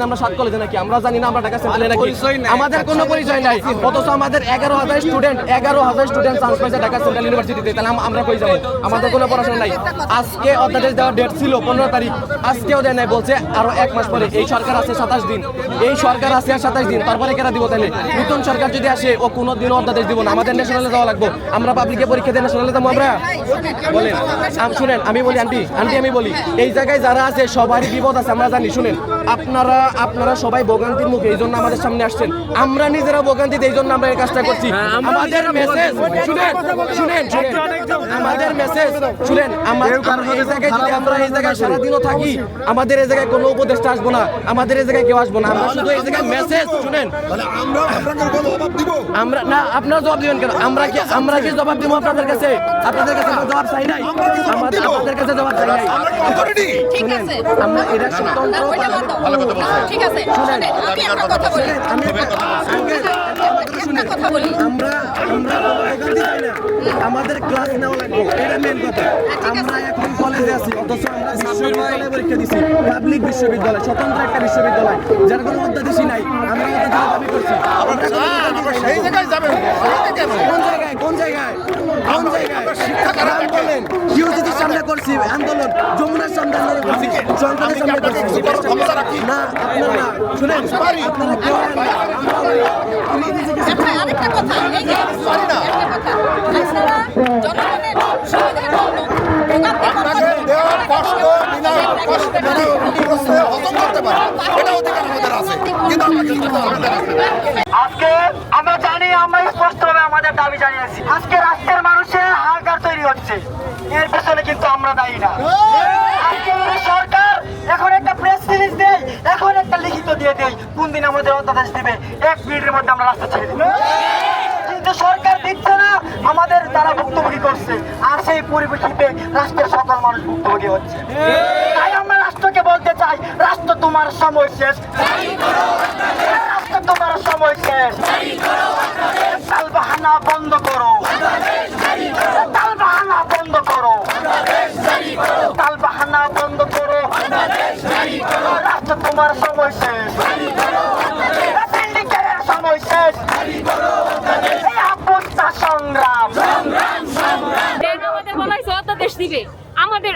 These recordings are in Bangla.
বলেন আমরা 7 কলেজে নাকি, আমরা জানি না আমরা ঢাকা সেন্ট্রালে নাকি, আমাদের কোনো পরিচয় নাই। অথচ আমাদের 11,000 স্টুডেন্ট চান্স পাইছে ঢাকা সেন্ট্রাল ইউনিভার্সিটিতে, তাহলে আমরা কই যাবো? আমাদের কোনো পড়াশোনা নাই। আজকে অধ্যাদেশ দেওয়ার ডেট ছিল 15 তারিখ, আজকেও দেয় নাই, বলছে আরো 1 মাস পরে। এই সরকার আছে 27 দিন, এই সরকার আছে আর 27 দিন, তারপরে কেরা দিব? তাহলে নতুন সরকার যদি আসে ও কোনো দিনও অধ্যাদেশ দিব না, আমাদের ন্যাশনালে যাওয়া লাগবে। আমরা পাবলিকে পরীক্ষা দিয়ে ন্যাশনালে যাবো আমরা? বলেন। শুনেন আমি বলি আন্টি আমি বলি, এই জায়গায় যারা আছে সবারই বিপদ আছে, আমরা জানি। শুনেন, আপনারা সবাই ভোগান্তির মুখে, এই জন্য আমাদের সামনে আসছেন। আমরা নিজেরা ভোগান্তিতে, এই জন্য আমরা এই কাজটা করছি। আমাদের মেসেজ শুনেন, আমাদের মেসেজ শুনেন, আমরা এই জায়গায় সারাদিনও থাকি, আমাদের এই জায়গায় কোনো উপদেষ্টা আসবো না, আমাদের এই জায়গায় কেউ আসবো না। আমরা শুধু এই জায়গায় মেসেজ শুনেন, আমরা না, আপনারা জবাব দিবেন কেন? আমরা কি জবাব দিব আপনাদের কাছে? আপনাদের কাছে জবাব চাই নাই, আমাদের কাছে জবাব চাই নাই। ঠিক আছে, আমরা এটা স্বতন্ত্র ঠিক আছে, শুনেন আমি একটা কথা বলি, কথা বলি। আমরা আমাদের ক্লাস নেওয়া লাগবে, এটা মেন কথা। আমরা এখন কলেজে আছি, অথচ আমরা বিশ্ববিদ্যালয়ে পরীক্ষা দিছি, পাবলিক বিশ্ববিদ্যালয়, স্বতন্ত্র একটা বিশ্ববিদ্যালয়, যার কোনো অধ্যাদেশই নাই। আমরা দাবি করছি, সেই জায়গায় যাবেন। কোন জায়গায় নাম বলেন? ইউজিটির সামনে করছি আন্দোলন, যমুনার সামনে আন্দোলন করছি, সংসদের সামনে করছি। না, আপনারা না, শুনেন, আপনারা কেউ না, আরেকটা কথা, এই যে একটা কথা, আপনারা জনগণের সুবিধার জন্য আপনাকে দেওয়ার কষ্ট বিনা কষ্ট মানে প্রশ্নে হজম করতে পারে, এটা অধিকার আমাদের আছে, কিন্তু আজকে আমরা জানি, আমরা স্পষ্টভাবে আমাদের দাবি জানিয়েছি। আজকে রাষ্ট্রের মানুষের হাহাকার তৈরি হচ্ছে, এর পেছনে কিন্তু আমরা দায়ী না। আজকে সরকার এখন একটা প্রেস রিলিজ দেয়, এখন একটা লিখিত দিয়ে দেয়, কোন দিন আমাদের অধ্যাদেশ দিবে, 1 মিনিটের মধ্যে আমরা রাস্তা ছেড়ে দিব। কিন্তু সরকার দিচ্ছে না, আমাদের তারা ভুক্তভোগী করছে, আর সেই পরিপ্রেক্ষিতে রাষ্ট্রের সকল মানুষ ভুক্তভোগী হচ্ছে। তাই আমরা রাষ্ট্রকে বলতে চাই, রাষ্ট্র তোমার সময় শেষ, রাষ্ট্র তোমার সময় শেষ, তালবাহানা বন্ধ করো, তালবাহানা বন্ধ করো, তালবাহানা বন্ধ করো, রাষ্ট্র তোমার সময় শেষ, সিন্ডিকেটের সময় শেষ, এই আপত্তা সংগ্রাম। আমাদের বলা হয়েছে অধ্যাদেশ দিবে, আমাদের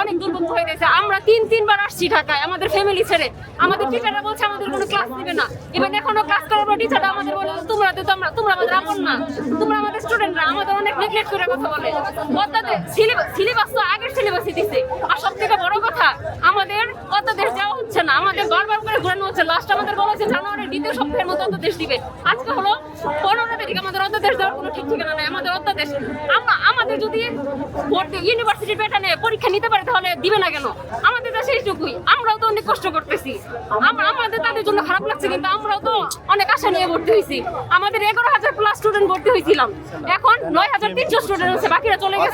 অনেক দুর্ভোগ হয়ে গেছে। আমরা 3-3বার আসছি ঢাকায় আমাদের ফ্যামিলি ছেড়ে, আমাদের টিচাররা বলছে আমাদের কোনো ক্লাস দিবে না। এবার এখনো ক্লাস করার পর টিচাররা আমাদের বলে তোমরা আমাদের আপন না, তোমরা আমাদের স্টুডেন্টরা, আমাদের অনেক নেগলেক্ট করে কথা বলে। অধ্যাদেশ সিলেবাস তো আগের সিলেবাসই দিচ্ছে। আর সব থেকে বড় কথা, আমাদের অধ্যাদেশ দেওয়া হচ্ছে না, আমাদের বারবার করে ঘোরানো হচ্ছে। লাস্ট আমাদের বলা হচ্ছে জানুয়ারির 2য় সপ্তাহের মধ্যে অধ্যাদেশ দিবে, আজকে হলো 15 তারিখ। আমাদের অধ্যাদেশ দেওয়ার কোনো ঠিক ঠিকানা নাই। আমাদের অধ্যাদেশ আমাদের যদি ইউনিভার্সিটি প্যাটার্নে পরীক্ষা নিতে পারে তাহলে দিবে না কেন? আমাদের দেশে এইটুকুই, আমরাও তো অনেক কষ্ট করতেছি, আমাদের তাদের জন্য খারাপ লাগছে, কিন্তু আমরাও তো অনেক আশা নিয়ে ভর্তি হয়েছি। আমাদের 11,000+ স্টুডেন্ট ভর্তি হয়েছিলাম, এখন 9,300 স্টুডেন্ট আছে, বাকিরা চলে গেছে।